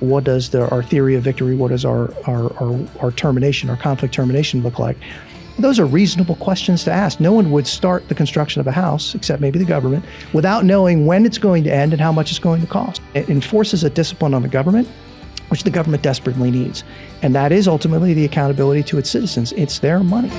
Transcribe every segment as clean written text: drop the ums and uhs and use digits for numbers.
What does our theory of victory, what does our termination, our conflict termination look like? Those are reasonable questions to ask. No one would start the construction of a house, except maybe the government, without knowing when it's going to end and how much it's going to cost. It enforces a discipline on the government, which the government desperately needs. And that is ultimately the accountability to its citizens. It's their money.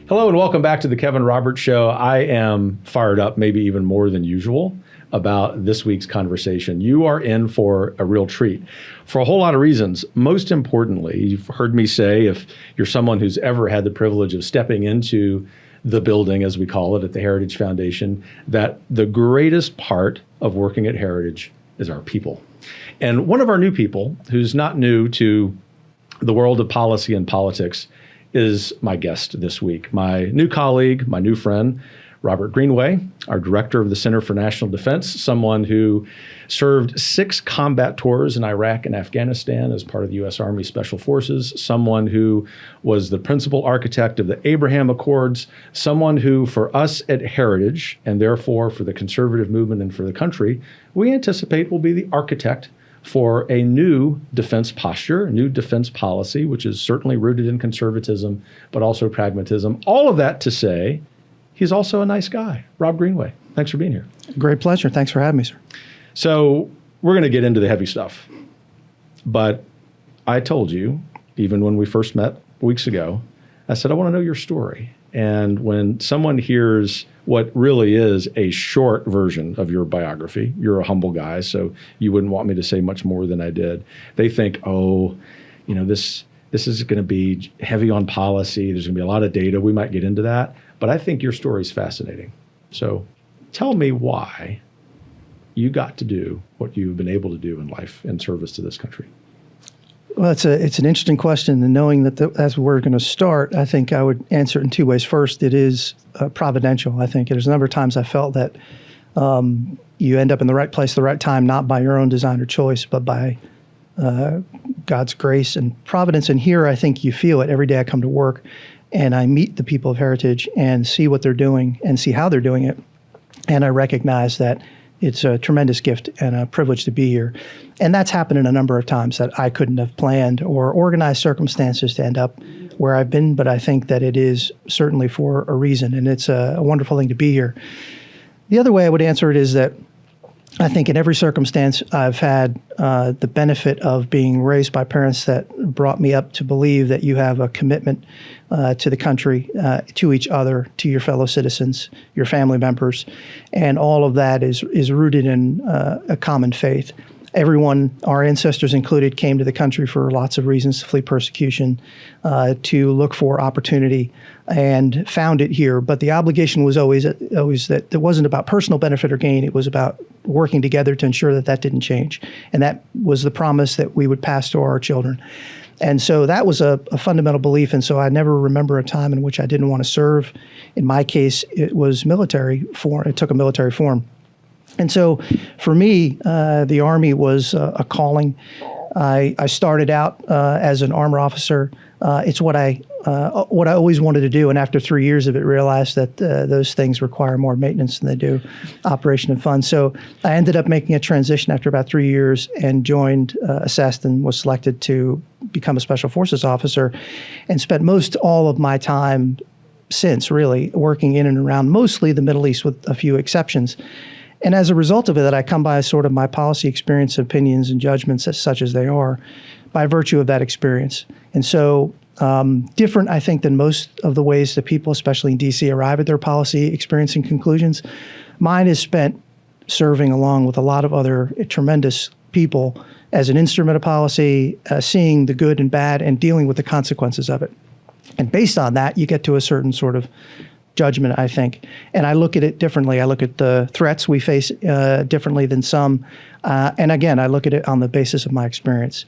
Hello and welcome back to the Kevin Roberts Show. I am fired up, maybe even more than usual, about this week's conversation. You are in for a real treat for a whole lot of reasons. Most importantly, you've heard me say, if you're someone who's ever had the privilege of stepping into the building, as we call it, at the Heritage Foundation, that the greatest part of working at Heritage is our people. And one of our new people, who's not new to the world of policy and politics, is my guest this week. My new colleague, my new friend, Robert Greenway, our director of the Center for National Defense, someone who served 6 combat tours in Iraq and Afghanistan as part of the U.S. Army Special Forces, someone who was the principal architect of the Abraham Accords, someone who, for us at Heritage, and therefore for the conservative movement and for the country, we anticipate will be the architect for a new defense posture, a new defense policy, which is certainly rooted in conservatism, but also pragmatism. All of that to say, he's also a nice guy. Rob Greenway, thanks for being here. Great pleasure. Thanks for having me, sir. So we're going to get into the heavy stuff. But I told you, even when we first met weeks ago, I said, I want to know your story. And when someone hears what really is a short version of your biography, you're a humble guy, so you wouldn't want me to say much more than I did. They think, oh, you know, this is going to be heavy on policy. There's going to be a lot of data. We might get into that. But I think your story is fascinating. So tell me why you got to do what you've been able to do in life in service to this country. Well, it's an interesting question, and knowing that as we're going to start, I think I would answer it in 2 ways. First, it is providential. I think there's a number of times I felt that you end up in the right place at the right time, not by your own design or choice, but by God's grace and providence. And here, I think you feel it every day I come to work, and I meet the people of Heritage and see what they're doing and see how they're doing it. And I recognize that it's a tremendous gift and a privilege to be here. And that's happened in a number of times that I couldn't have planned or organized circumstances to end up where I've been, but I think that it is certainly for a reason, and it's a wonderful thing to be here. The other way I would answer it is that I think in every circumstance I've had the benefit of being raised by parents that brought me up to believe that you have a commitment to the country, to each other, to your fellow citizens, your family members, and all of that is rooted in a common faith. Everyone, our ancestors included, came to the country for lots of reasons, to flee persecution, to look for opportunity, and found it here. But the obligation was always that it wasn't about personal benefit or gain. It was about working together to ensure that that didn't change. And that was the promise that we would pass to our children. And so that was a fundamental belief. And so I never remember a time in which I didn't want to serve. In my case, it was military form. It took a military form. And so for me, the Army was a calling. I started out as an armor officer. It's what I always wanted to do. And after 3 years of it, realized that those things require more maintenance than they do operation and fun. So I ended up making a transition after about 3 years and joined assessed and was selected to become a Special Forces officer, and spent most all of my time since really working in and around mostly the Middle East with a few exceptions. And as a result of it, that I come by sort of my policy experience, opinions, and judgments as such as they are by virtue of that experience. And so different, I think, than most of the ways that people, especially in D.C., arrive at their policy experience and conclusions. Mine is spent serving along with a lot of other tremendous people as an instrument of policy, seeing the good and bad and dealing with the consequences of it. And based on that, you get to a certain sort of judgment, I think. And I look at it differently. I look at the threats we face differently than some. And again, I look at it on the basis of my experience.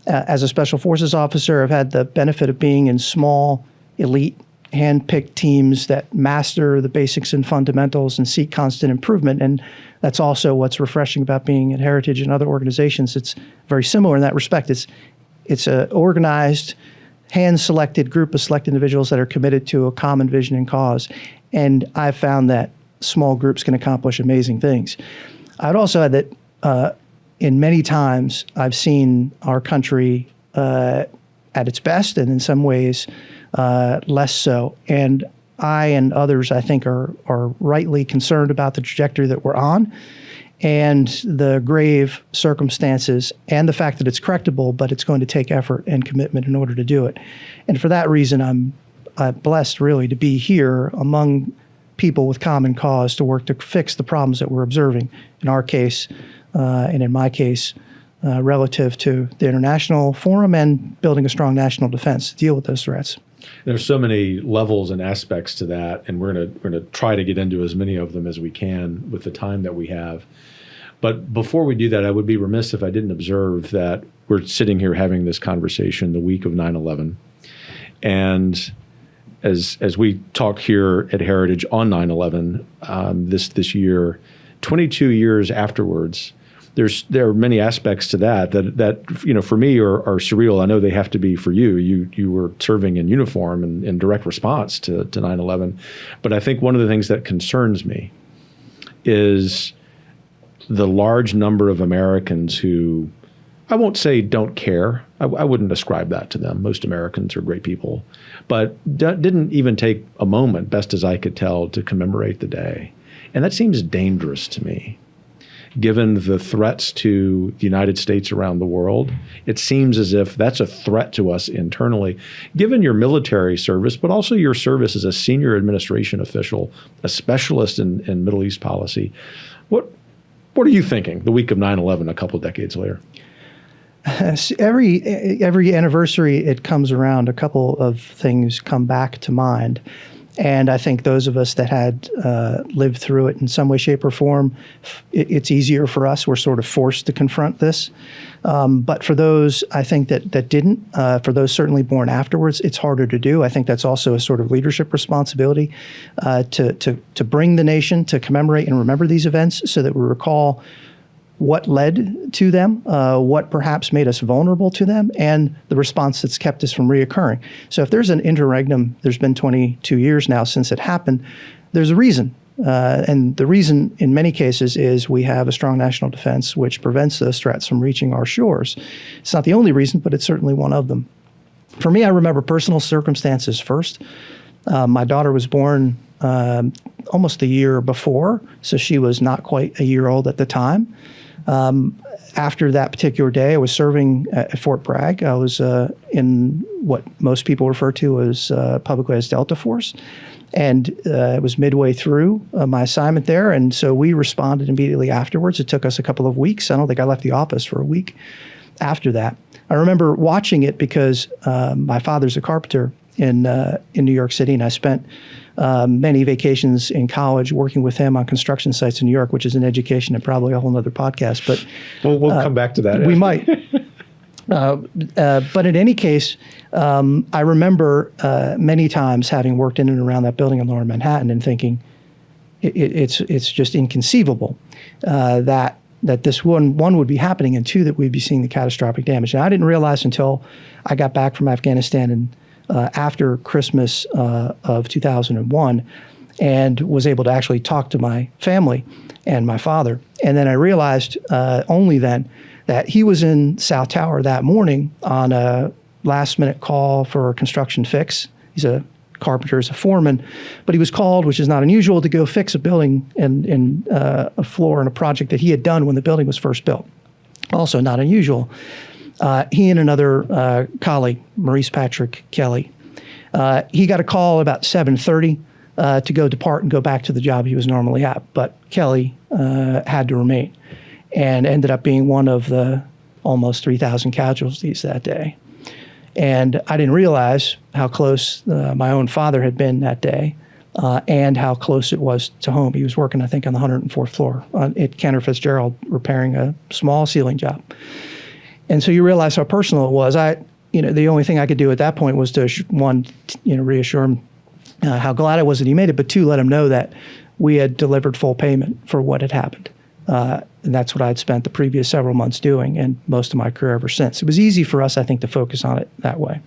As a Special Forces officer, I've had the benefit of being in small, elite, hand-picked teams that master the basics and fundamentals and seek constant improvement. And that's also what's refreshing about being at Heritage and other organizations. It's very similar in that respect. It's an organized, hand-selected group of select individuals that are committed to a common vision and cause. And I've found that small groups can accomplish amazing things. I'd also add that in many times I've seen our country at its best, and in some ways less so. And I and others, I think, are rightly concerned about the trajectory that we're on and the grave circumstances and the fact that it's correctable, but it's going to take effort and commitment in order to do it. And for that reason, I'm blessed really to be here among people with common cause to work to fix the problems that we're observing. In our case, and in my case, relative to the international forum and building a strong national defense to deal with those threats. There's so many levels and aspects to that, and we're gonna try to get into as many of them as we can with the time that we have. But before we do that, I would be remiss if I didn't observe that we're sitting here having this conversation the week of 9/11. And as we talk here at Heritage on 9/11 this year, 22 years afterwards, there are many aspects to that for me are surreal. I know they have to be for you. You were serving in uniform and in direct response to 9/11. But I think one of the things that concerns me is the large number of Americans who, I won't say don't care. I wouldn't ascribe that to them. Most Americans are great people, but didn't even take a moment, best as I could tell, to commemorate the day. And that seems dangerous to me. Given the threats to the United States around the world, it seems as if that's a threat to us internally. Given your military service, but also your service as a senior administration official, a specialist in Middle East policy, what are you thinking the week of 9/11 a couple of decades later? Every anniversary it comes around, a couple of things come back to mind. And I think those of us that had lived through it in some way, shape, or form, it's easier for us. We're sort of forced to confront this. But for those, I think that didn't, for those certainly born afterwards, it's harder to do. I think that's also a sort of leadership responsibility to bring the nation to commemorate and remember these events so that we recall what led to them, what perhaps made us vulnerable to them, and the response that's kept us from reoccurring. So if there's an interregnum, there's been 22 years now since it happened, there's a reason. And the reason in many cases is we have a strong national defense which prevents those threats from reaching our shores. It's not the only reason, but it's certainly one of them. For me, I remember personal circumstances first. My daughter was born almost a year before, so she was not quite a year old at the time. After that particular day, I was serving at Fort Bragg. I was in what most people refer to as publicly as Delta Force. And it was midway through my assignment there. And so we responded immediately afterwards. It took us a couple of weeks. I don't think I left the office for a week after that. I remember watching it because my father's a carpenter in New York City, and I spent many vacations in college working with him on construction sites in New York, which is an education and probably a whole other podcast. But we'll come back to that. We might. But in any case, I remember many times having worked in and around that building in Lower Manhattan and thinking it's just inconceivable that this one would be happening, and two, that we'd be seeing the catastrophic damage. And I didn't realize until I got back from Afghanistan and after Christmas of 2001 and was able to actually talk to my family and my father. And then I realized only then that he was in South Tower that morning on a last-minute call for a construction fix. He's a carpenter, he's a foreman, but he was called, which is not unusual, to go fix a building and a floor in a project that he had done when the building was first built. Also not unusual. He and another colleague, Maurice Patrick Kelly, he got a call about 7:30 to go depart and go back to the job he was normally at, but Kelly had to remain and ended up being one of the almost 3,000 casualties that day. And I didn't realize how close my own father had been that day and how close it was to home. He was working, I think, on the 104th floor at Cantor Fitzgerald repairing a small ceiling job. And so you realize how personal it was. The only thing I could do at that point was to, one, reassure him how glad I was that he made it, but two, let him know that we had delivered full payment for what had happened. And that's what I'd spent the previous several months doing and most of my career ever since. It was easy for us, I think, to focus on it that way.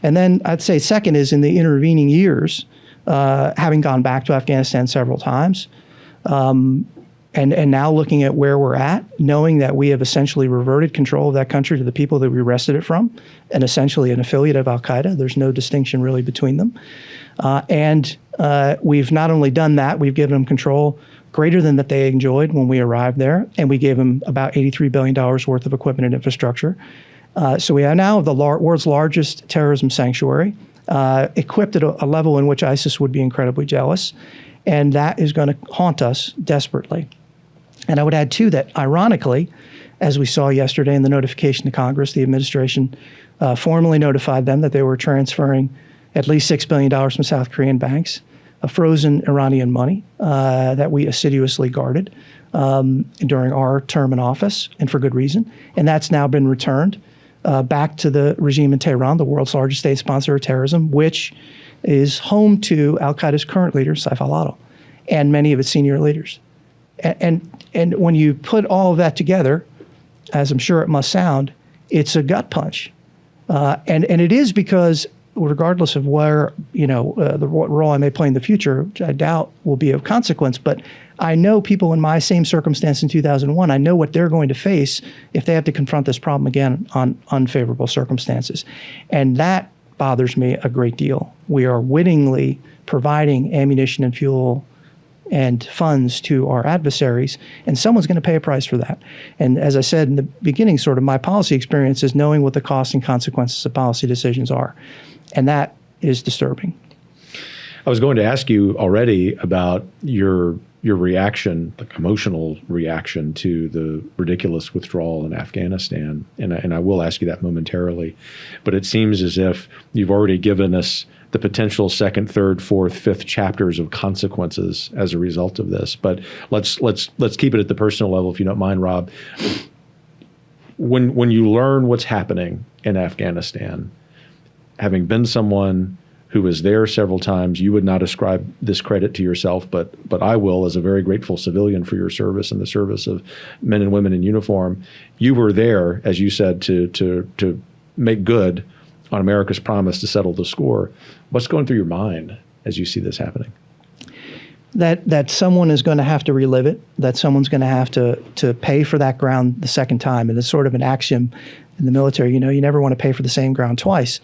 And then I'd say second is in the intervening years, having gone back to Afghanistan several times, and now looking at where we're at, knowing that we have essentially reverted control of that country to the people that we wrested it from, and essentially an affiliate of al-Qaeda. There's no distinction really between them. And we've not only done that, we've given them control greater than that they enjoyed when we arrived there, and we gave them about $83 billion worth of equipment and infrastructure. So we are now the world's largest terrorism sanctuary, equipped at a level in which ISIS would be incredibly jealous, and that is going to haunt us desperately. And I would add, too, that ironically, as we saw yesterday in the notification to Congress, the administration formally notified them that they were transferring at least $6 billion from South Korean banks, frozen Iranian money that we assiduously guarded during our term in office, and for good reason. And that's now been returned back to the regime in Tehran, the world's largest state sponsor of terrorism, which is home to al-Qaeda's current leader, Saif al-Adil, and many of its senior leaders. And when you put all of that together, as I'm sure it must sound, it's a gut punch. And it is because regardless of where, what role I may play in the future, which I doubt will be of consequence, but I know people in my same circumstance in 2001, I know what they're going to face if they have to confront this problem again on unfavorable circumstances. And that bothers me a great deal. We are wittingly providing ammunition and fuel and funds to our adversaries, and someone's going to pay a price for that. And as I said in the beginning, sort of my policy experience is knowing what the costs and consequences of policy decisions are. And that is disturbing. I was going to ask you already about your reaction, like emotional reaction to the ridiculous withdrawal in Afghanistan, and I will ask you that momentarily. But it seems as if you've already given us the potential second, third, fourth, fifth chapters of consequences as a result of this. But let's keep it at the personal level, if you don't mind, Rob. When you learn what's happening in Afghanistan, having been someone who was there several times, you would not ascribe this credit to yourself, but I will, as a very grateful civilian for your service and the service of men and women in uniform. You were there, as you said, to make good on America's promise to settle the score. What's going through your mind as you see this happening? That someone is going to have to relive it, that someone's going to have to pay for that ground the second time. And it's sort of an axiom in the military, you never want to pay for the same ground twice.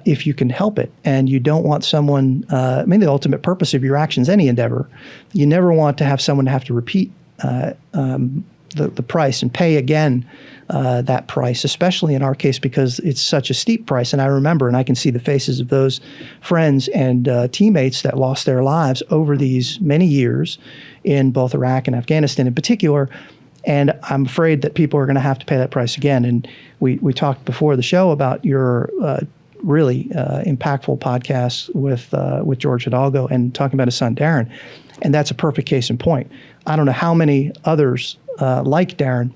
If you can help it, and you don't want someone, the ultimate purpose of your actions, any endeavor, you never want to have someone have to repeat the price and pay again that price, especially in our case because it's such a steep price. And I remember, and I can see the faces of those friends and teammates that lost their lives over these many years in both Iraq and Afghanistan in particular. And I'm afraid that people are going to have to pay that price again. And we talked before the show about your really impactful podcast with George Hidalgo and talking about his son Darren, and that's a perfect case in point. I don't know how many others like Darren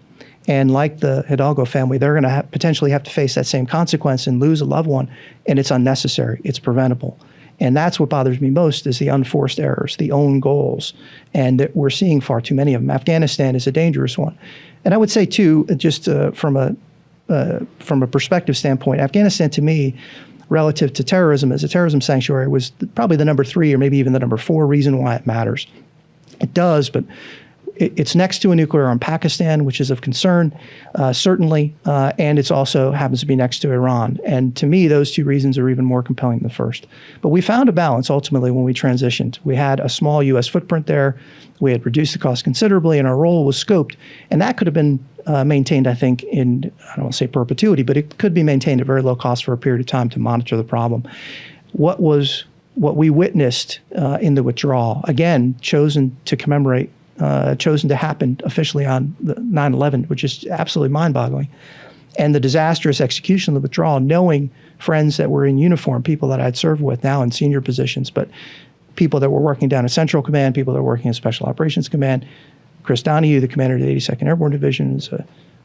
and like the Hidalgo family, they're going to potentially have to face that same consequence and lose a loved one, and it's unnecessary. It's preventable. And that's what bothers me most is the unforced errors, the own goals, and that we're seeing far too many of them. Afghanistan is a dangerous one. And I would say, too, just from a perspective standpoint, Afghanistan, to me, relative to terrorism as a terrorism sanctuary, was probably the number 3 or maybe even the number 4 reason why it matters. It does, but it's next to a nuclear armed Pakistan, which is of concern, certainly, and it's also happens to be next to Iran. And to me, those 2 reasons are even more compelling than the first. But we found a balance ultimately when we transitioned. We had a small U.S. footprint there. We had reduced the cost considerably, and our role was scoped. And that could have been maintained, I think, in, I don't want to say perpetuity, but it could be maintained at very low cost for a period of time to monitor the problem. What we witnessed in the withdrawal, again, chosen to happen officially on 9/11, which is absolutely mind-boggling, and the disastrous execution of the withdrawal, knowing friends that were in uniform, people that I'd served with now in senior positions, but people that were working down at Central Command, people that were working in Special Operations Command. Chris Donahue, the commander of the 82nd Airborne Division, is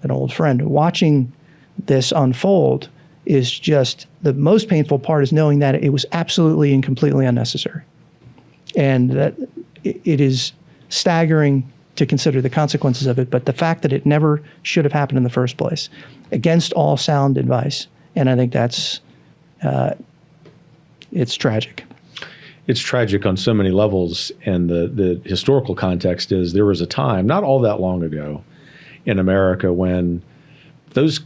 an old friend. Watching this unfold is just the most painful part, is knowing that it was absolutely and completely unnecessary. And that it is staggering to consider the consequences of it, but the fact that it never should have happened in the first place, against all sound advice. And I think that's, it's tragic. it's tragic on so many levels. And the historical context is there was a time, not all that long ago, in America when those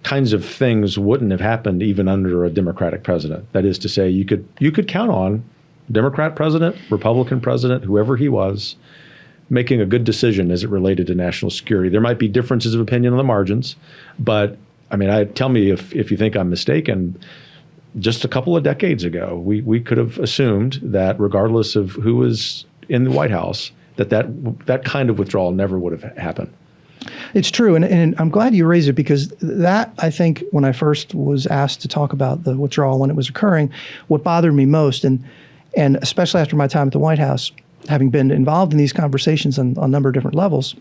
kinds of things wouldn't have happened even under a Democratic president. That is to say, you could count on Democrat president, Republican president, whoever he was, making a good decision as it related to national security. There might be differences of opinion on the margins, but I mean, tell me if you think I'm mistaken. Just a couple of decades ago, we could have assumed that regardless of who was in the White House, that kind of withdrawal never would have happened. It's true, and I'm glad you raised it, because that, I think, when I first was asked to talk about the withdrawal when it was occurring, what bothered me most, and especially after my time at the White House, having been involved in these conversations on a number of different levels,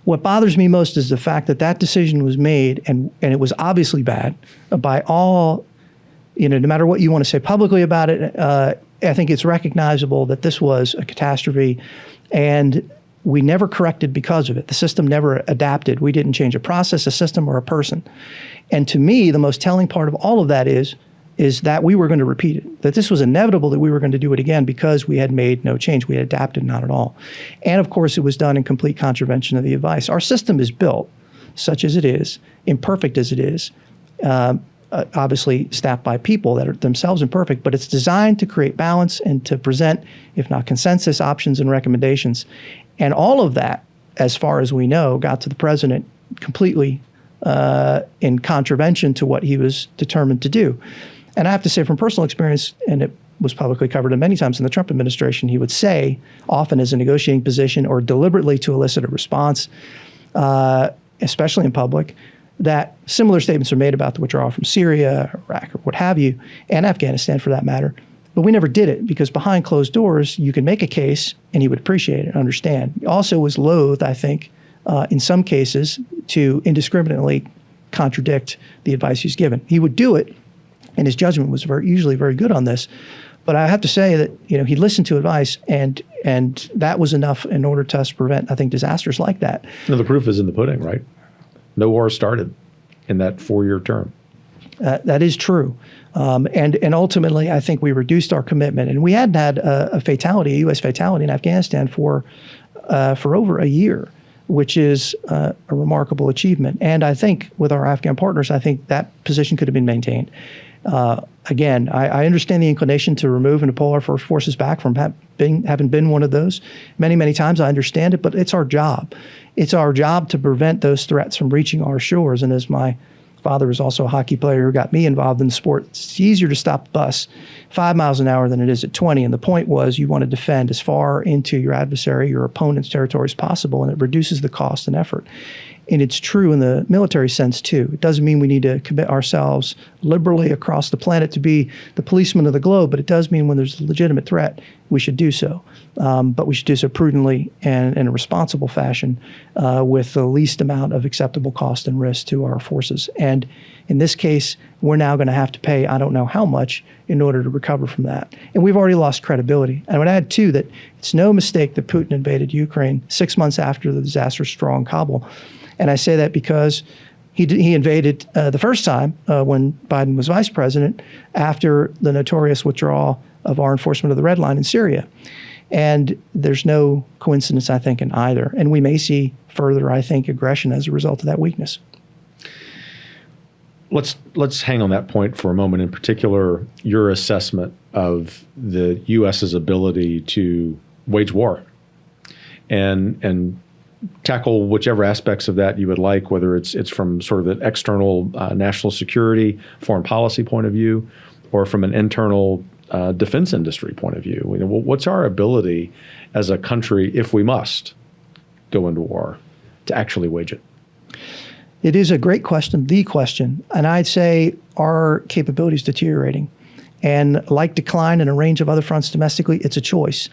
what bothers me most is the fact that decision was made, and it was obviously bad by all, no matter what you want to say publicly about it. I think it's recognizable that this was a catastrophe, and we never corrected because of it. The system never adapted. We didn't change a process, a system, or a person. And to me, the most telling part of all of that is that we were going to repeat it, that this was inevitable, that we were going to do it again because we had made no change. We had adapted not at all. And of course, it was done in complete contravention of the advice. Our system is built, such as it is, imperfect as it is, obviously staffed by people that are themselves imperfect, but it's designed to create balance and to present, if not consensus, options and recommendations. And all of that, as far as we know, got to the president completely in contravention to what he was determined to do. And I have to say, from personal experience, and it was publicly covered many times in the Trump administration, he would say, often as a negotiating position or deliberately to elicit a response, especially in public, that similar statements are made about the withdrawal from Syria, Iraq, or what have you, and Afghanistan for that matter. But we never did it because behind closed doors, you can make a case and he would appreciate it and understand. He also was loath, I think, in some cases, to indiscriminately contradict the advice he's given. He would do it, and his judgment was usually very good on this. But I have to say that he listened to advice, and that was enough in order to us prevent, I think, disasters like that. No, the proof is in the pudding, right? No war started in that 4-year term. That is true. And ultimately, I think we reduced our commitment. And we hadn't had a U.S. fatality in Afghanistan for over a year, which is a remarkable achievement. And I think with our Afghan partners, I think that position could have been maintained. Again, I understand the inclination to remove and to pull our forces back from having been one of those many, many times. I understand it, but it's our job. It's our job to prevent those threats from reaching our shores. And as my father was also a hockey player who got me involved in the sport, it's easier to stop a bus 5 miles an hour than it is at 20. And the point was, you want to defend as far into your adversary, your opponent's territory as possible, and it reduces the cost and effort. And it's true in the military sense, too. It doesn't mean we need to commit ourselves liberally across the planet to be the policeman of the globe, but it does mean when there's a legitimate threat, we should do so. But we should do so prudently and in a responsible fashion with the least amount of acceptable cost and risk to our forces. And in this case, we're now going to have to pay I don't know how much in order to recover from that. And we've already lost credibility. And I would add, too, that it's no mistake that Putin invaded Ukraine 6 months after the disastrous strong Kabul. And I say that because he invaded the first time when Biden was vice president after the notorious withdrawal of our enforcement of the Red Line in Syria. And there's no coincidence, I think, in either. And we may see further, I think, aggression as a result of that weakness. Let's hang on that point for a moment. In particular, your assessment of the U.S.'s ability to wage war and tackle whichever aspects of that you would like, whether it's from sort of an external national security, foreign policy point of view, or from an internal defense industry point of view. What's our ability as a country, if we must go into war, to actually wage it? It is a great question, the question. And I'd say our capability is deteriorating. And like decline in a range of other fronts domestically, it's a choice.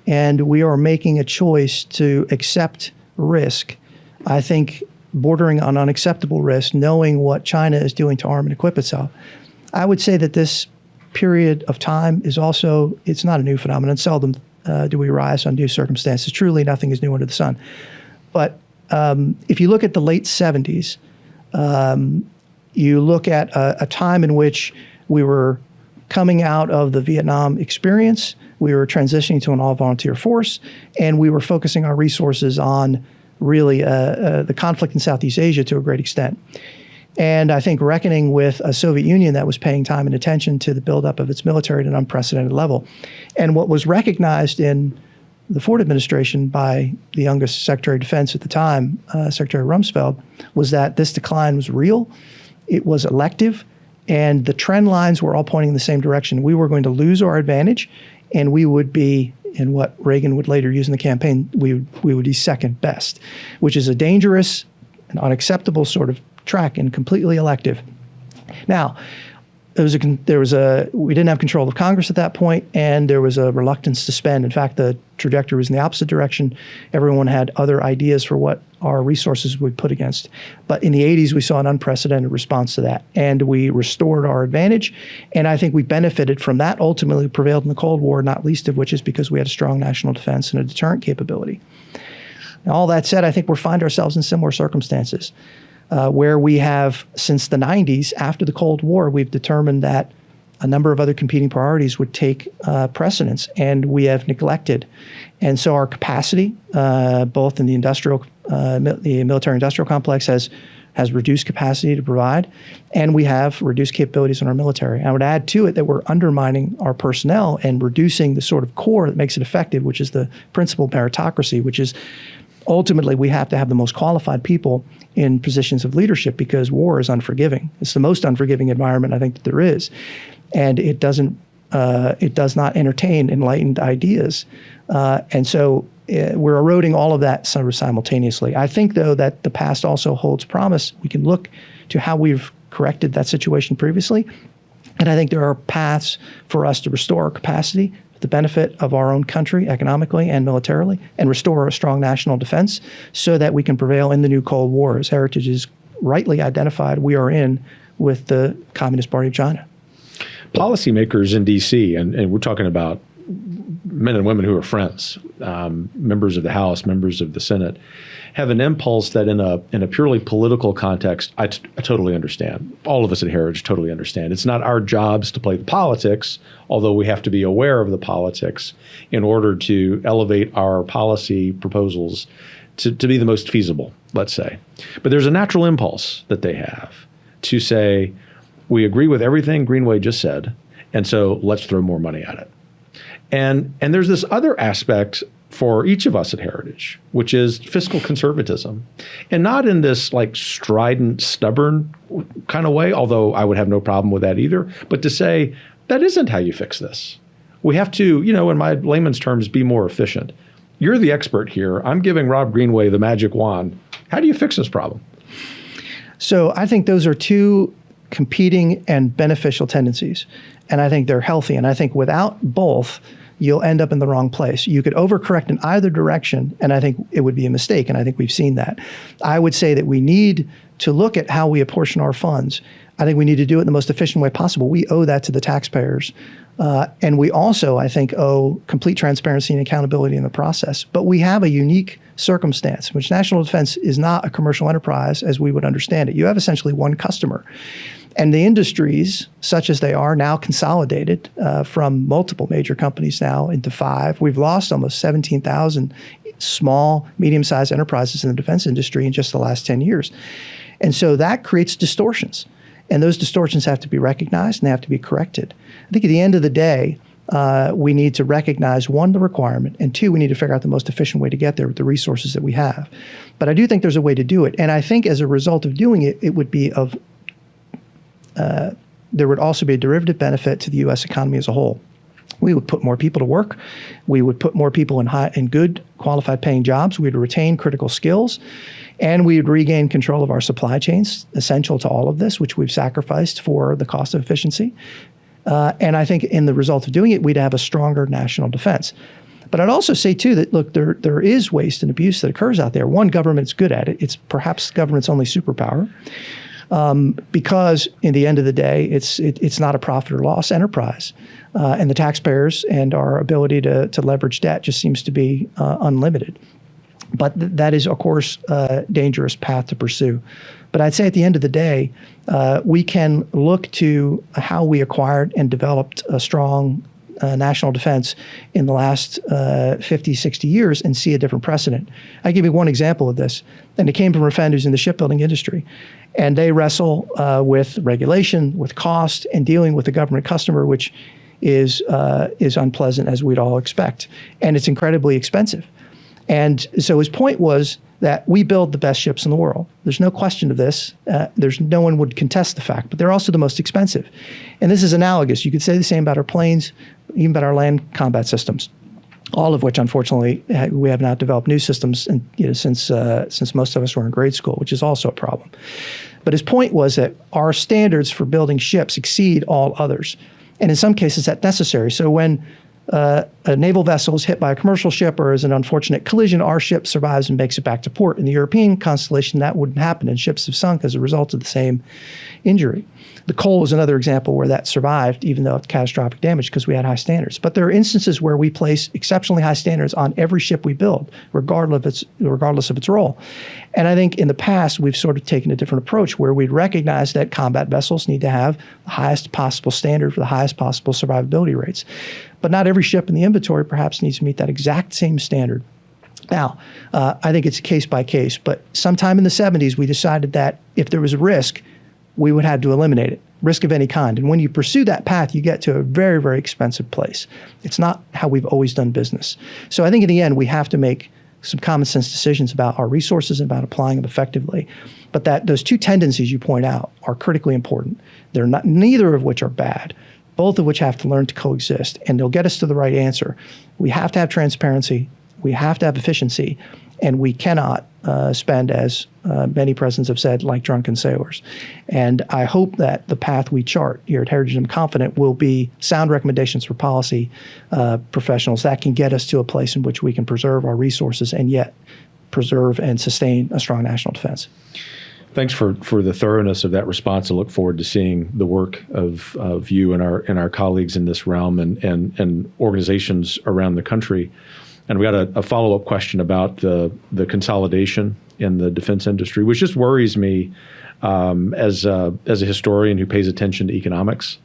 And we are making a choice to accept risk, I think bordering on unacceptable risk, knowing what China is doing to arm and equip itself. I would say that this period of time is also, it's not a new phenomenon. Seldom do we rise on new circumstances. Truly, nothing is new under the sun. But if you look at the late 70s, you look at a time in which we were coming out of the Vietnam experience. We were transitioning to an all-volunteer force, and we were focusing our resources on really the conflict in Southeast Asia to a great extent. And I think reckoning with a Soviet Union that was paying time and attention to the buildup of its military at an unprecedented level. And what was recognized in the Ford administration by the youngest Secretary of Defense at the time, Secretary Rumsfeld, was that this decline was real, it was elective, and the trend lines were all pointing in the same direction. We were going to lose our advantage, and we would be, in what Reagan would later use in the campaign, we would be second best, which is a dangerous and unacceptable sort of track and completely elective. Now, we didn't have control of Congress at that point, and there was a reluctance to spend. In fact, the trajectory was in the opposite direction. Everyone had other ideas for what our resources would put against. But in the 80s, we saw an unprecedented response to that, and we restored our advantage. And I think we benefited from that, ultimately prevailed in the Cold War, not least of which is because we had a strong national defense and a deterrent capability. Now, all that said, I think we find ourselves in similar circumstances. Where we have, since the 90s, after the Cold War, we've determined that a number of other competing priorities would take precedence, and we have neglected. And so our capacity, both in the military-industrial complex, has reduced capacity to provide, and we have reduced capabilities in our military. I would add to it that we're undermining our personnel and reducing the sort of core that makes it effective, which is the principle of meritocracy, which is ultimately we have to have the most qualified people in positions of leadership because war is unforgiving. It's the most unforgiving environment I think that there is. And it does not entertain enlightened ideas. And so we're eroding all of that sort of simultaneously. I think, though, that the past also holds promise. We can look to how we've corrected that situation previously. And I think there are paths for us to restore our capacity, the benefit of our own country economically and militarily, and restore a strong national defense so that we can prevail in the new Cold War, as Heritage is rightly identified we are in with the Communist Party of China. Policymakers in D.C., and we're talking about men and women who are friends, members of the House, members of the Senate, have an impulse that in a purely political context, I totally understand. All of us at Heritage totally understand. It's not our jobs to play the politics, although we have to be aware of the politics in order to elevate our policy proposals to be the most feasible, let's say. But there's a natural impulse that they have to say, we agree with everything Greenway just said, and so let's throw more money at it. And there's this other aspect for each of us at Heritage, which is fiscal conservatism. And not in this like strident, stubborn kind of way, although I would have no problem with that either, but to say, that isn't how you fix this. We have to, in my layman's terms, be more efficient. You're the expert here. I'm giving Rob Greenway the magic wand. How do you fix this problem? So I think those are two competing and beneficial tendencies. And I think they're healthy. And I think without both, you'll end up in the wrong place. You could overcorrect in either direction, and I think it would be a mistake, and I think we've seen that. I would say that we need to look at how we apportion our funds. I think we need to do it in the most efficient way possible. We owe that to the taxpayers. And we also, I think, owe complete transparency and accountability in the process. But we have a unique circumstance in which national defense is not a commercial enterprise as we would understand it. You have essentially one customer. And the industries, such as they are now consolidated from multiple major companies now into 5. We've lost almost 17,000 small, medium-sized enterprises in the defense industry in just the last 10 years. And so that creates distortions. And those distortions have to be recognized and they have to be corrected. I think at the end of the day, we need to recognize, 1, the requirement, and 2, we need to figure out the most efficient way to get there with the resources that we have. But I do think there's a way to do it. And I think as a result of doing it, it would be of there would also be a derivative benefit to the U.S. economy as a whole. We would put more people to work. We would put more people in good, qualified paying jobs. We would retain critical skills. And we would regain control of our supply chains, essential to all of this, which we've sacrificed for the cost of efficiency. And I think in the result of doing it, we'd have a stronger national defense. But I'd also say, too, that, look, there is waste and abuse that occurs out there. One, government's good at it. It's perhaps government's only superpower. Because in the end of the day, it's not a profit or loss enterprise. And the taxpayers and our ability to leverage debt just seems to be unlimited. But that is, of course, a dangerous path to pursue. But I'd say at the end of the day, we can look to how we acquired and developed a strong national defense in the last 50, 60 years and see a different precedent. I give you one example of this, and it came from a friend who's in the shipbuilding industry. And they wrestle with regulation, with cost, and dealing with the government customer, which is unpleasant, as we'd all expect. And it's incredibly expensive. And so his point was that we build the best ships in the world. There's no question of this. No one would contest the fact, but they're also the most expensive. And this is analogous. You could say the same about our planes, even about our land combat systems, all of which, unfortunately, we have not developed new systems since most of us were in grade school, which is also a problem. But his point was that our standards for building ships exceed all others. And in some cases, that's necessary. So when a naval vessel is hit by a commercial ship or is an unfortunate collision, our ship survives and makes it back to port. In the European constellation, that wouldn't happen, and ships have sunk as a result of the same injury. The Cole is another example where that survived, even though it's catastrophic damage, because we had high standards. But there are instances where we place exceptionally high standards on every ship we build, regardless of its role. And I think in the past, we've sort of taken a different approach where we recognize that combat vessels need to have the highest possible standard for the highest possible survivability rates. But not every ship in the inventory perhaps needs to meet that exact same standard. Now, I think it's case by case, but sometime in the 70s, we decided that if there was a risk, we would have to eliminate it, risk of any kind. And when you pursue that path, you get to a very, very expensive place. It's not how we've always done business. So I think in the end, we have to make some common sense decisions about our resources and about applying them effectively. But that those two tendencies you point out are critically important. They're not, neither of which are bad, both of which have to learn to coexist, and they'll get us to the right answer. We have to have transparency, we have to have efficiency, and we cannot spend, as many presidents have said, like drunken sailors. And I hope that the path we chart here at Heritage, I'm confident, will be sound recommendations for policy professionals that can get us to a place in which we can preserve our resources and yet preserve and sustain a strong national defense. Thanks for the thoroughness of that response. I look forward to seeing the work of you and our colleagues in this realm and organizations around the country. And we got a follow-up question about the consolidation in the defense industry, which just worries me as a historian who pays attention to economics,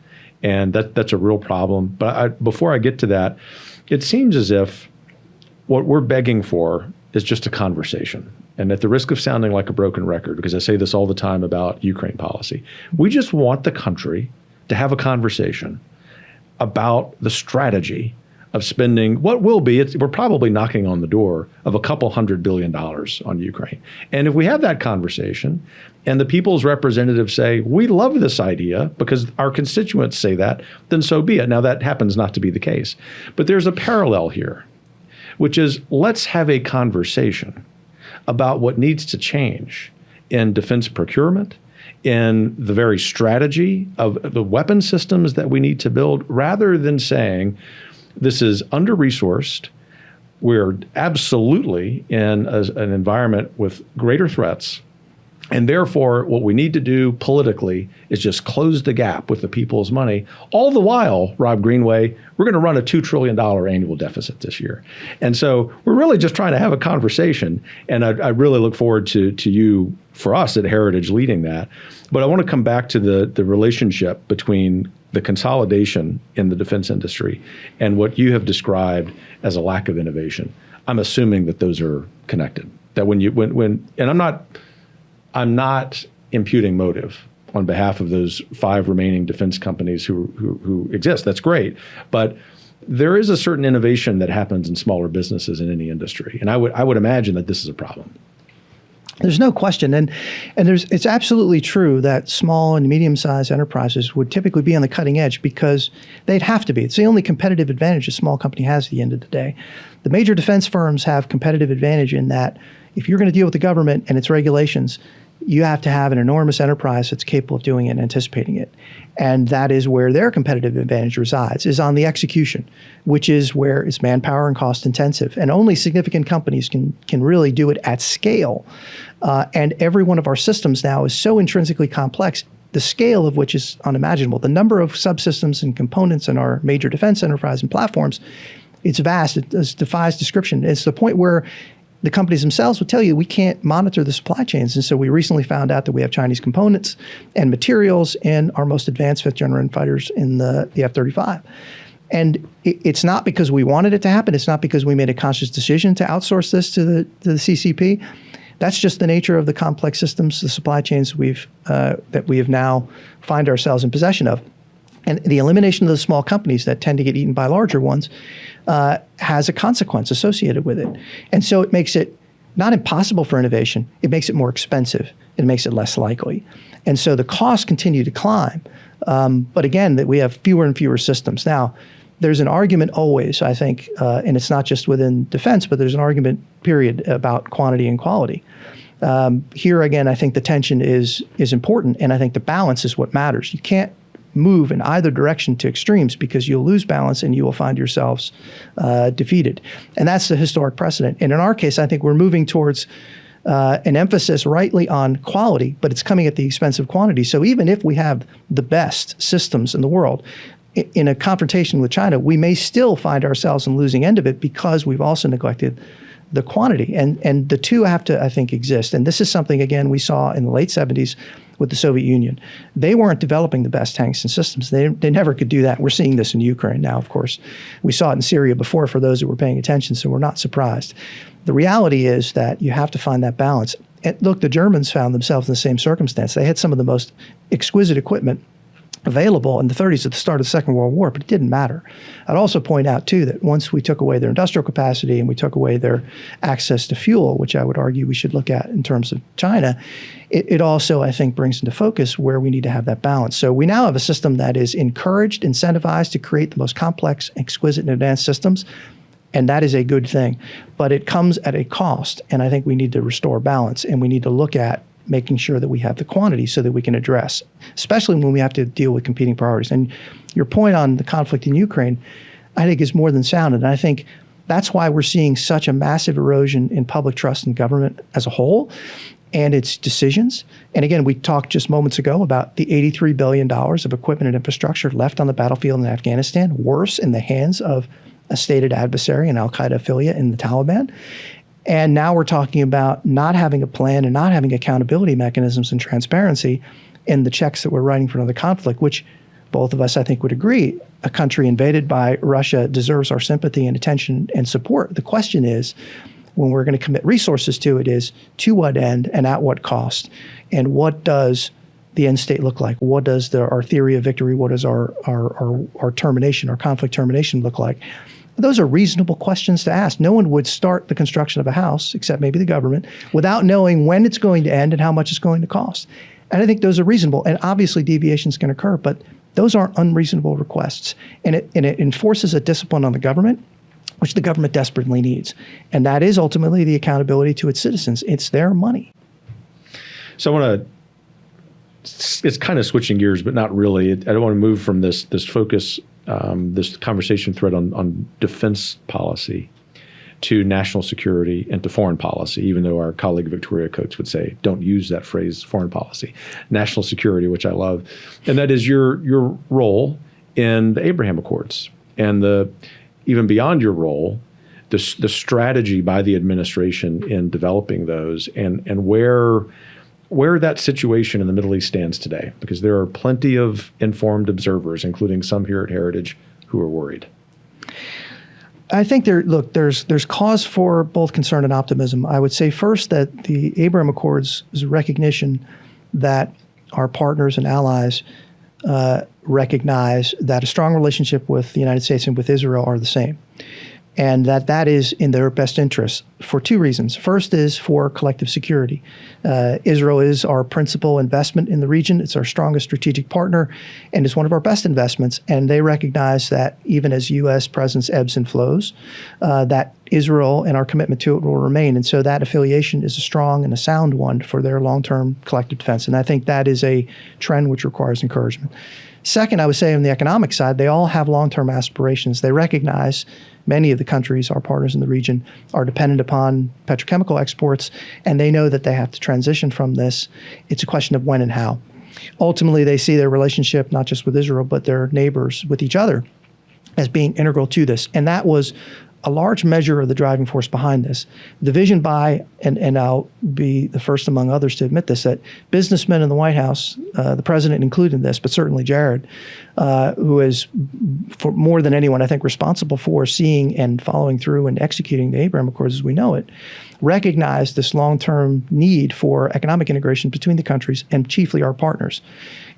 and that's a real problem. But before I get to that, it seems as if what we're begging for is just a conversation. And at the risk of sounding like a broken record, because I say this all the time about Ukraine policy, we just want the country to have a conversation about the strategy of spending what will be, we're probably knocking on the door of a couple $100 billion on Ukraine. And if we have that conversation and the people's representatives say, we love this idea because our constituents say that, then so be it. Now that happens not to be the case. But there's a parallel here, which is let's have a conversation about what needs to change in defense procurement, in the very strategy of the weapon systems that we need to build, rather than saying this is under-resourced, we're absolutely in an environment with greater threats, and therefore what we need to do politically is just close the gap with the people's money. All the while, Rob Greenway, we're going to run a $2 trillion annual deficit this year. And so we're really just trying to have a conversation, and I really look forward to you, for us at Heritage, leading that. But I want to come back to the relationship between the consolidation in the defense industry and what you have described as a lack of innovation. I'm assuming that those are connected. That and I'm not imputing motive on behalf of those 5 remaining defense companies who exist. That's great, but there is a certain innovation that happens in smaller businesses in any industry, and I would imagine that this is a problem. There's no question, and it's absolutely true that small and medium-sized enterprises would typically be on the cutting edge because they'd have to be. It's the only competitive advantage a small company has at the end of the day. The major defense firms have competitive advantage in that if you're going to deal with the government and its regulations, you have to have an enormous enterprise that's capable of doing it and anticipating it. And that is where their competitive advantage resides, is on the execution, which is where it's manpower and cost intensive. And only significant companies can really do it at scale. And every one of our systems now is so intrinsically complex, the scale of which is unimaginable. The number of subsystems and components in our major defense enterprise and platforms, it's vast. It defies description. It's the point where the companies themselves will tell you we can't monitor the supply chains. And so we recently found out that we have Chinese components and materials in our most advanced fifth-generation fighters in the F-35. And it's not because we wanted it to happen. It's not because we made a conscious decision to outsource this to the CCP. That's just the nature of the complex systems, the supply chains that we have now find ourselves in possession of. And the elimination of the small companies that tend to get eaten by larger ones has a consequence associated with it. And so it makes it not impossible for innovation. It makes it more expensive. It makes it less likely. And so the costs continue to climb. But again, that we have fewer and fewer systems. Now, there's an argument always, I think, and it's not just within defense, but there's an argument, period, about quantity and quality. Here again, I think the tension is important, and I think the balance is what matters. You can't move in either direction to extremes because you'll lose balance and you will find yourselves defeated. And that's the historic precedent. And in our case, I think we're moving towards an emphasis rightly on quality, but it's coming at the expense of quantity. So even if we have the best systems in the world, in a confrontation with China, we may still find ourselves in the losing end of it because we've also neglected the quantity. And the two have to, I think, exist. And this is something, again, we saw in the late 70s with the Soviet Union. They weren't developing the best tanks and systems. They never could do that. We're seeing this in Ukraine now, of course. We saw it in Syria before for those who were paying attention, so we're not surprised. The reality is that you have to find that balance. And look, the Germans found themselves in the same circumstance. They had some of the most exquisite equipment available in the 30s at the start of the Second World War, but it didn't matter. I'd also point out, too, that once we took away their industrial capacity and we took away their access to fuel, which I would argue we should look at in terms of China, it also, I think, brings into focus where we need to have that balance. So we now have a system that is encouraged, incentivized to create the most complex, exquisite, and advanced systems, and that is a good thing. But it comes at a cost, and I think we need to restore balance, and we need to look at making sure that we have the quantity so that we can address, especially when we have to deal with competing priorities. And your point on the conflict in Ukraine, I think is more than sound. And I think that's why we're seeing such a massive erosion in public trust in government as a whole and its decisions. And again, we talked just moments ago about the $83 billion of equipment and infrastructure left on the battlefield in Afghanistan, worse in the hands of a stated adversary, an al-Qaeda affiliate in the Taliban. And now we're talking about not having a plan and not having accountability mechanisms and transparency in the checks that we're writing for another conflict, which both of us, I think, would agree a country invaded by Russia deserves our sympathy and attention and support. The question is, when we're going to commit resources to it, is to what end and at what cost? And what does the end state look like? What does our theory of victory, what does our termination, our conflict termination look like? Those are reasonable questions to ask. No one would start the construction of a house, except maybe the government, without knowing when it's going to end and how much it's going to cost. And I think those are reasonable. And obviously deviations can occur, but those aren't unreasonable requests. And it enforces a discipline on the government, which the government desperately needs. And that is ultimately the accountability to its citizens. It's their money. So I want to, it's kind of switching gears, but not really. I don't want to move from this focus, this conversation thread on defense policy to national security and to foreign policy, even though our colleague Victoria Coates would say, don't use that phrase, foreign policy. National security, which I love. And that is your role in the Abraham Accords and even beyond your role, the strategy by the administration in developing those and where that situation in the Middle East stands today, because there are plenty of informed observers, including some here at Heritage, who are worried. I think there's cause for both concern and optimism. I would say first that the Abraham Accords is a recognition that our partners and allies recognize that a strong relationship with the United States and with Israel are the same, and that is in their best interest for two reasons. First is for collective security. Israel is our principal investment in the region. It's our strongest strategic partner, and it's one of our best investments. And they recognize that even as U.S. presence ebbs and flows, that Israel and our commitment to it will remain. And so that affiliation is a strong and a sound one for their long-term collective defense. And I think that is a trend which requires encouragement. Second, I would say on the economic side, they all have long-term aspirations. They recognize many of the countries, our partners in the region, are dependent upon petrochemical exports, and they know that they have to transition from this. It's a question of when and how. Ultimately, they see their relationship, not just with Israel, but their neighbors with each other, as being integral to this. And that was a large measure of the driving force behind this. The vision by, and I'll be the first among others to admit this, that businessmen in the White House, the president included this, but certainly Jared, who is for more than anyone, I think, responsible for seeing and following through and executing the Abraham Accords as we know it, recognized this long-term need for economic integration between the countries and chiefly our partners,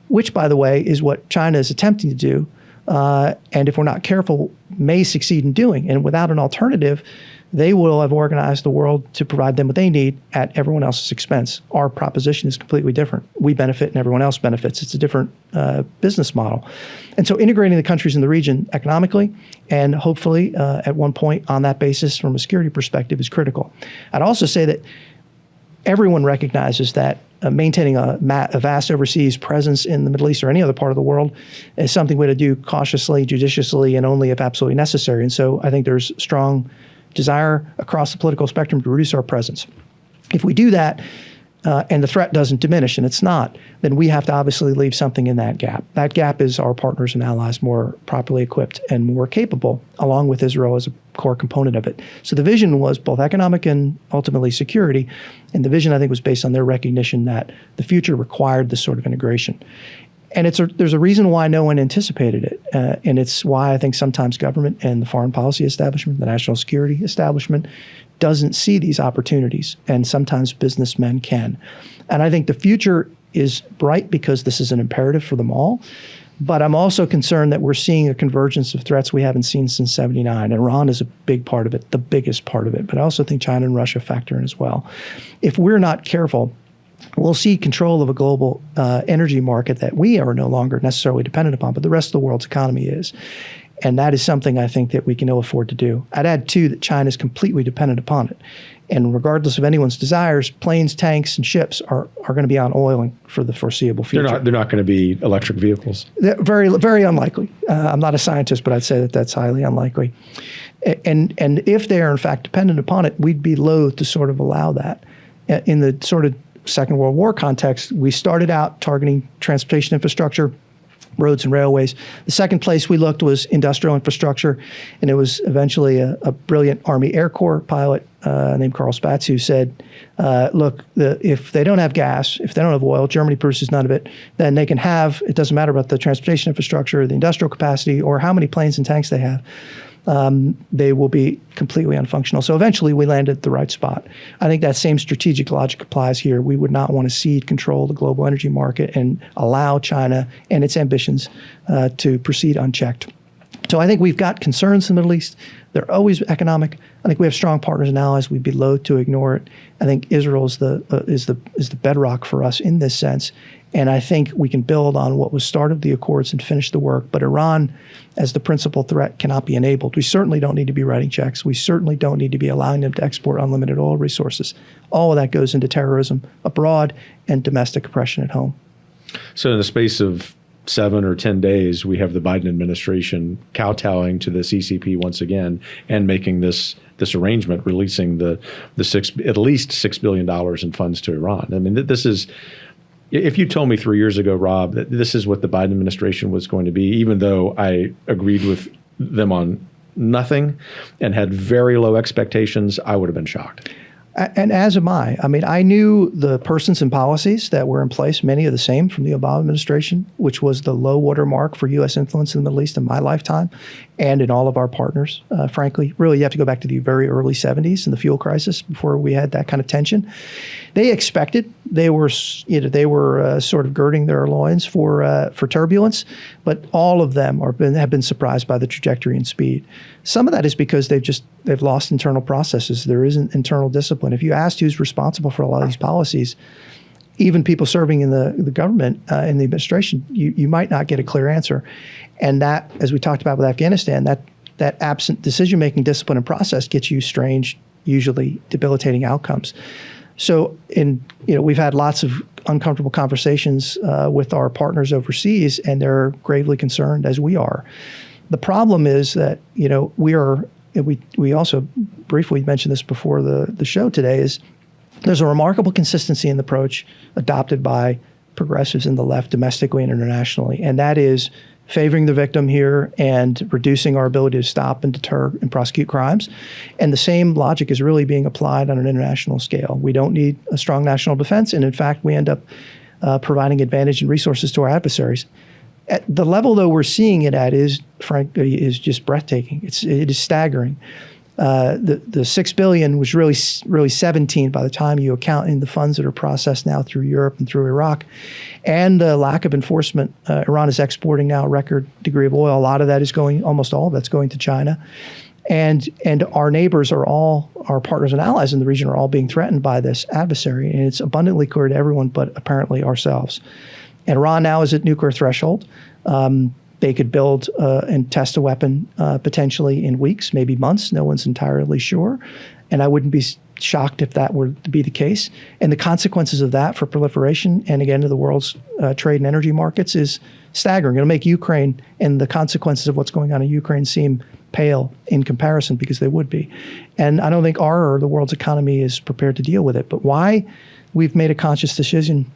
which, by the way, is what China is attempting to do. And if we're not careful, may succeed in doing. And without an alternative, they will have organized the world to provide them what they need at everyone else's expense. Our proposition is completely different. We benefit and everyone else benefits. It's a different business model. And so integrating the countries in the region economically and hopefully at one point on that basis from a security perspective is critical. I'd also say that everyone recognizes that maintaining a vast overseas presence in the Middle East or any other part of the world is something we have to do cautiously, judiciously, and only if absolutely necessary. And so I think there's strong desire across the political spectrum to reduce our presence. If we do that, and the threat doesn't diminish, and it's not, then we have to obviously leave something in that gap. That gap is our partners and allies more properly equipped and more capable, along with Israel as a core component of it. So the vision was both economic and ultimately security, and the vision, I think, was based on their recognition that the future required this sort of integration. And there's a reason why no one anticipated it, and it's why I think sometimes government and the foreign policy establishment, the national security establishment, doesn't see these opportunities, and sometimes businessmen can. And I think the future is bright because this is an imperative for them all. But I'm also concerned that we're seeing a convergence of threats we haven't seen since '79. Iran is a big part of it, the biggest part of it. But I also think China and Russia factor in as well. If we're not careful, we'll see control of a global energy market that we are no longer necessarily dependent upon, but the rest of the world's economy is. And that is something I think that we can ill afford to do. I'd add, too, that China is completely dependent upon it. And regardless of anyone's desires, planes, tanks, and ships are going to be on oil for the foreseeable future. They're not going to be electric vehicles. They're very, very unlikely. I'm not a scientist, but I'd say that that's highly unlikely. And if they are, in fact, dependent upon it, we'd be loath to sort of allow that. In the sort of Second World War context, we started out targeting transportation infrastructure, roads and railways. The second place we looked was industrial infrastructure, and it was eventually a brilliant Army Air Corps pilot named Carl Spaatz who said, look, if they don't have gas, if they don't have oil, Germany produces none of it, then they can have, it doesn't matter about the transportation infrastructure, the industrial capacity, or how many planes and tanks they have. They will be completely unfunctional. So eventually we landed at the right spot. I think that same strategic logic applies here. We would not want to cede control of the global energy market and allow China and its ambitions to proceed unchecked. So I think we've got concerns in the Middle East. They're always economic. I think we have strong partners and allies. We'd be loath to ignore it. I think Israel is the bedrock for us in this sense. And I think we can build on what was started the Accords and finish the work. But Iran, as the principal threat, cannot be enabled. We certainly don't need to be writing checks. We certainly don't need to be allowing them to export unlimited oil resources. All of that goes into terrorism abroad and domestic oppression at home. So in the space of 7 or 10 days, we have the Biden administration kowtowing to the CCP once again and making this arrangement, releasing the at least $6 billion in funds to Iran. I mean, this is. If you told me 3 years ago, Rob, that this is what the Biden administration was going to be, even though I agreed with them on nothing and had very low expectations, I would have been shocked. And as am I. I mean, I knew the persons and policies that were in place, many of the same from the Obama administration, which was the low water mark for U.S. influence in the Middle East in my lifetime and in all of our partners, frankly. Really, you have to go back to the very early 70s and the fuel crisis before we had that kind of tension. They expected, they were sort of girding their loins for turbulence, but all of them have been surprised by the trajectory and speed. Some of that is because they've lost internal processes. There isn't internal discipline. If you asked who's responsible for a lot of these policies, even people serving in the government, in the administration, you might not get a clear answer. And that, as we talked about with Afghanistan, that absent decision-making discipline and process gets you strange, usually debilitating outcomes. So we've had lots of uncomfortable conversations with our partners overseas, and they're gravely concerned, as we are. The problem is that, we also briefly mentioned this before the show today, is there's a remarkable consistency in the approach adopted by progressives in the left domestically and internationally, and that is favoring the victim here and reducing our ability to stop and deter and prosecute crimes. And the same logic is really being applied on an international scale. We don't need a strong national defense, and in fact, we end up providing advantage and resources to our adversaries. At the level, though, we're seeing it at is, frankly, is just breathtaking. It is staggering. The $6 billion was really 17 by the time you account in the funds that are processed now through Europe and through Iraq, and the lack of enforcement. Iran is exporting now a record degree of oil. A lot of that is going, almost all of that's going to China, and our neighbors are all, our partners and allies in the region are all being threatened by this adversary, and it's abundantly clear to everyone, but apparently ourselves. And Iran now is at nuclear threshold. They could build and test a weapon potentially in weeks, maybe months. No one's entirely sure. And I wouldn't be shocked if that were to be the case. And the consequences of that for proliferation and, again, to the world's trade and energy markets is staggering. It'll make Ukraine and the consequences of what's going on in Ukraine seem pale in comparison, because they would be. And I don't think our or the world's economy is prepared to deal with it. But why we've made a conscious decision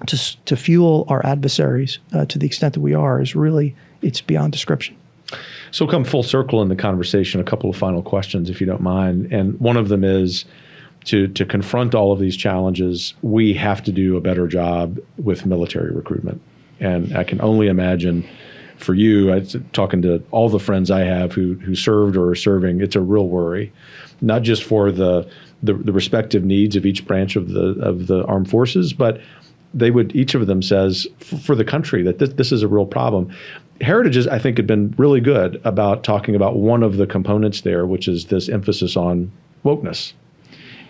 to fuel our adversaries to the extent that we are is really, it's beyond description. So come full circle in the conversation, a couple of final questions, if you don't mind. And one of them is to confront all of these challenges, we have to do a better job with military recruitment. And I can only imagine for you, talking to all the friends I have who served or are serving, it's a real worry, not just for the respective needs of each branch of the armed forces, but each of them says for the country that this is a real problem. Heritage, I think, had been really good about talking about one of the components there, which is this emphasis on wokeness.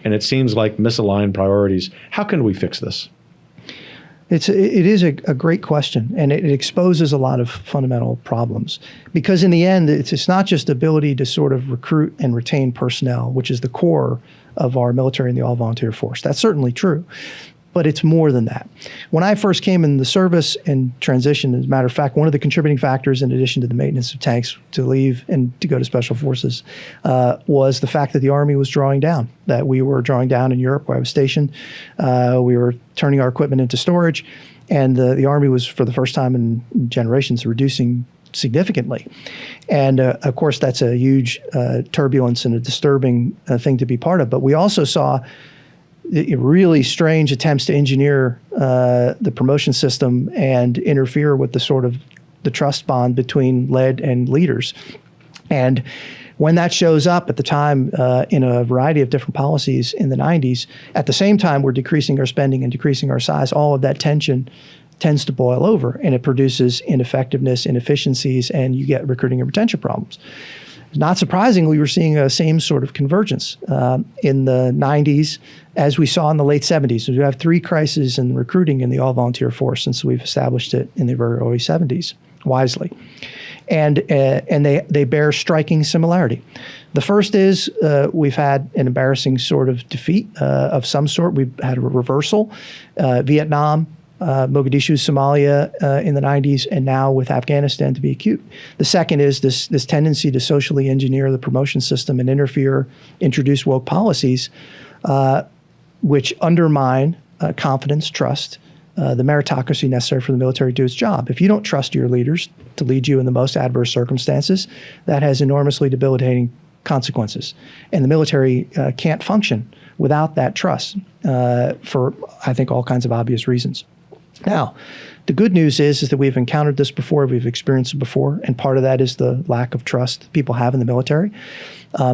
And it seems like misaligned priorities. How can we fix this? It is a great question, and it exposes a lot of fundamental problems. Because in the end, it's not just ability to sort of recruit and retain personnel, which is the core of our military and the all-volunteer force. That's certainly true. But it's more than that. When I first came in the service and transitioned, as a matter of fact, one of the contributing factors, in addition to the maintenance of tanks to leave and to go to special forces, was the fact that the Army was drawing down, that we were drawing down in Europe where I was stationed. We were turning our equipment into storage, and the Army was, for the first time in generations, reducing significantly. And of course, that's a huge turbulence and a disturbing thing to be part of. But we also saw really strange attempts to engineer the promotion system and interfere with the sort of the trust bond between lead and leaders. And when that shows up at the time in a variety of different policies in the 90s, at the same time we're decreasing our spending and decreasing our size, all of that tension tends to boil over, and it produces ineffectiveness, inefficiencies, and you get recruiting and retention problems. Not surprisingly, we're seeing a same sort of convergence in the 90s as we saw in the late 70s. We have three crises in recruiting in the all-volunteer force since we've established it in the very early 70s, wisely. And they bear striking similarity. The first is we've had an embarrassing sort of defeat of some sort. We've had a reversal. Vietnam, Mogadishu, Somalia in the 90s, and now with Afghanistan to be acute. The second is this tendency to socially engineer the promotion system and introduce woke policies, which undermine confidence, trust, the meritocracy necessary for the military to do its job. If you don't trust your leaders to lead you in the most adverse circumstances, that has enormously debilitating consequences. And the military can't function without that trust for, I think, all kinds of obvious reasons. Now, the good news is that we've encountered this before, we've experienced it before, and part of that is the lack of trust people have in the military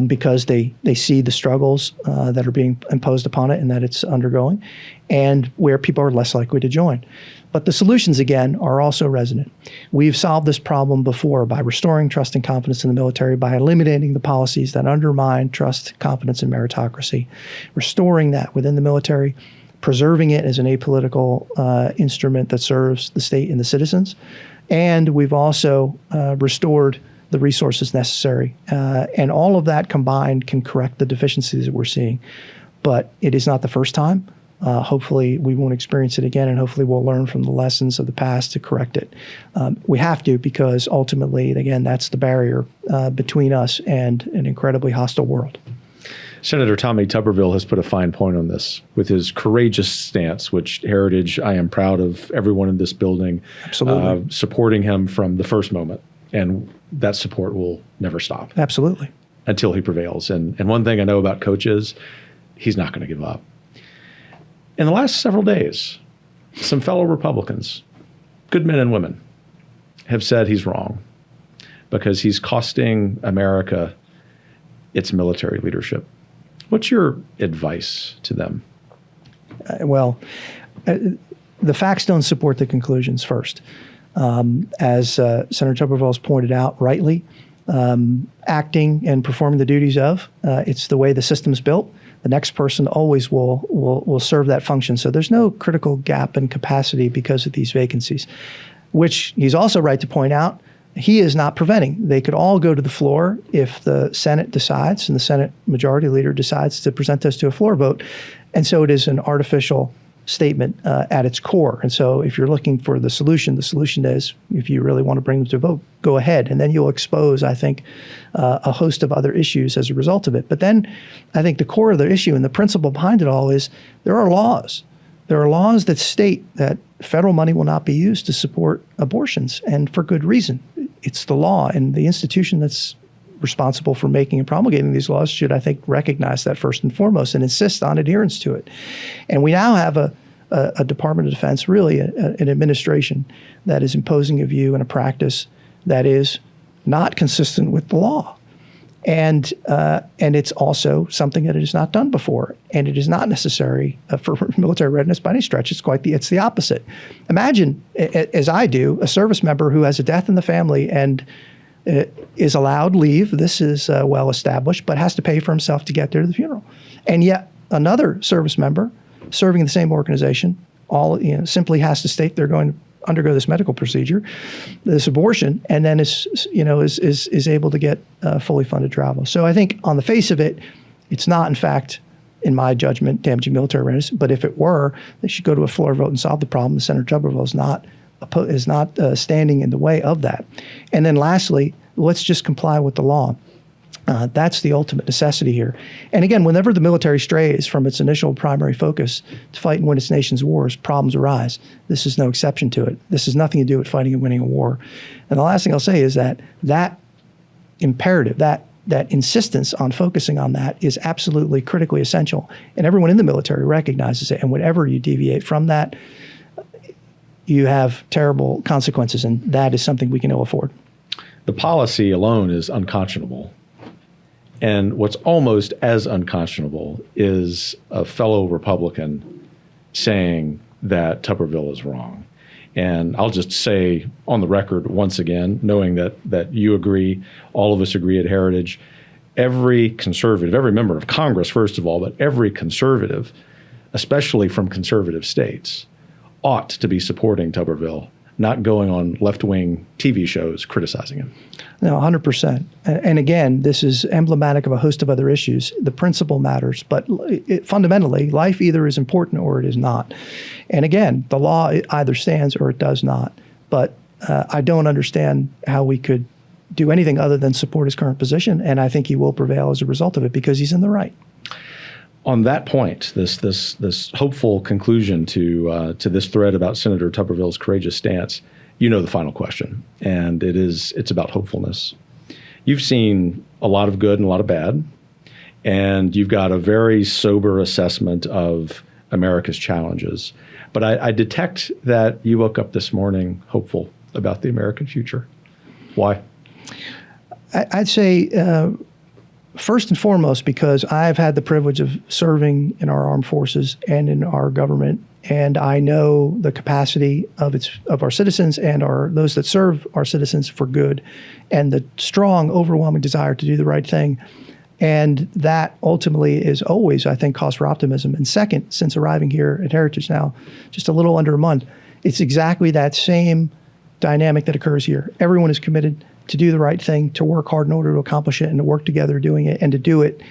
because they see the struggles that are being imposed upon it and that it's undergoing, and where people are less likely to join. But the solutions, again, are also resonant. We've solved this problem before by restoring trust and confidence in the military, by eliminating the policies that undermine trust, confidence, and meritocracy, restoring that within the military, preserving it as an apolitical instrument that serves the state and the citizens. And we've also restored the resources necessary. And all of that combined can correct the deficiencies that we're seeing. But it is not the first time. Hopefully we won't experience it again, and hopefully we'll learn from the lessons of the past to correct it. We have to, because ultimately, again, that's the barrier between us and an incredibly hostile world. Senator Tommy Tuberville has put a fine point on this with his courageous stance, which Heritage, I am proud of everyone in this building Absolutely. supporting him from the first moment. And that support will never stop. Absolutely. Until he prevails. And one thing I know about Coach is he's not going to give up. In the last several days, some fellow Republicans, good men and women, have said he's wrong because he's costing America its military leadership. What's your advice to them? The facts don't support the conclusions first. As Senator Tuberville has pointed out rightly, acting and performing the duties of, it's the way the system's built. The next person always will serve that function. So there's no critical gap in capacity because of these vacancies, which he's also right to point out he is not preventing. They could all go to the floor if the Senate decides and the Senate Majority Leader decides to present us to a floor vote. And so it is an artificial statement at its core. And so if you're looking for the solution is, if you really want to bring them to a vote, go ahead. And then you'll expose, I think, a host of other issues as a result of it. But then I think the core of the issue and the principle behind it all is there are laws. There are laws that state that federal money will not be used to support abortions, and for good reason. It's the law, and the institution that's responsible for making and promulgating these laws should, I think, recognize that first and foremost and insist on adherence to it. And we now have a Department of Defense, really an administration that is imposing a view and a practice that is not consistent with the law. And it's also something that it has not done before, and it is not necessary for military readiness by any stretch. It's the opposite. Imagine, as I do, a service member who has a death in the family and is allowed leave. This is well established, but has to pay for himself to get there to the funeral. And yet another service member serving in the same organization simply has to state they're going to undergo this medical procedure, this abortion, and then is able to get fully funded travel. So I think on the face of it, it's not, in fact, in my judgment, damaging military readiness. But if it were, they should go to a floor vote and solve the problem. Senator Tuberville is not standing in the way of that. And then lastly, let's just comply with the law. That's the ultimate necessity here. And again, whenever the military strays from its initial primary focus to fight and win its nation's wars, problems arise. This is no exception to it. This has nothing to do with fighting and winning a war. And the last thing I'll say is that imperative, that insistence on focusing on that is absolutely critically essential. And everyone in the military recognizes it. And whenever you deviate from that, you have terrible consequences. And that is something we can ill afford. The policy alone is unconscionable. And what's almost as unconscionable is a fellow Republican saying that Tuberville is wrong. And I'll just say on the record once again, knowing that you agree, all of us agree at Heritage, every conservative, every member of Congress, first of all, but every conservative, especially from conservative states, ought to be supporting Tuberville, not going on left-wing TV shows criticizing him. No, 100%. And again, this is emblematic of a host of other issues. The principle matters, but fundamentally, life either is important or it is not. And again, the law either stands or it does not. But I don't understand how we could do anything other than support his current position, and I think he will prevail as a result of it because he's in the right. On that point, this hopeful conclusion to this thread about Senator Tuberville's courageous stance, you know the final question, and it's about hopefulness. You've seen a lot of good and a lot of bad, and you've got a very sober assessment of America's challenges. But I detect that you woke up this morning hopeful about the American future. Why? I'd say first and foremost, because I've had the privilege of serving in our armed forces and in our government, and I know the capacity of our citizens and those that serve our citizens for good, and the strong, overwhelming desire to do the right thing. And that ultimately is always, I think, cause for optimism. And second, since arriving here at Heritage now, just a little under a month, it's exactly that same dynamic that occurs here. Everyone is committed to do the right thing, to work hard in order to accomplish it, and to work together doing it, and to do it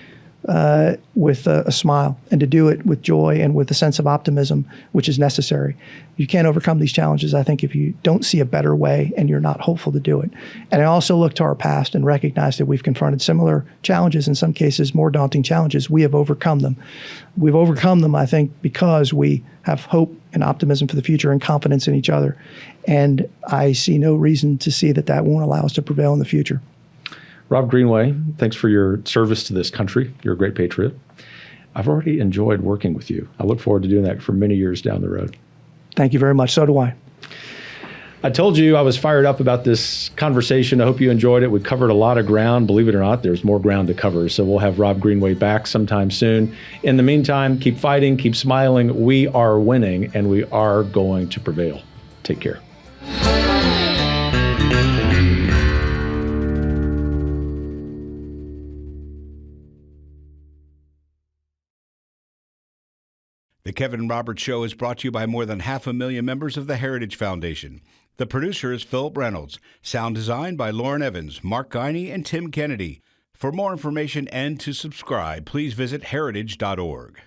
with a smile, and to do it with joy and with a sense of optimism, which is necessary. You can't overcome these challenges, I think, if you don't see a better way and you're not hopeful to do it. And I also look to our past and recognize that we've confronted similar challenges, in some cases more daunting challenges. We have overcome them. We've overcome them, I think, because we have hope and optimism for the future and confidence in each other. And I see no reason to see that that won't allow us to prevail in the future. Rob Greenway, thanks for your service to this country. You're a great patriot. I've already enjoyed working with you. I look forward to doing that for many years down the road. Thank you very much. So do I. I told you I was fired up about this conversation. I hope you enjoyed it. We covered a lot of ground. Believe it or not, there's more ground to cover. So we'll have Rob Greenway back sometime soon. In the meantime, keep fighting, keep smiling. We are winning, and we are going to prevail. Take care. The Kevin Roberts Show is brought to you by more than 500,000 members of the Heritage Foundation. The producer is Philip Reynolds. Sound design by Lauren Evans, Mark Guiney, and Tim Kennedy. For more information and to subscribe, please visit heritage.org.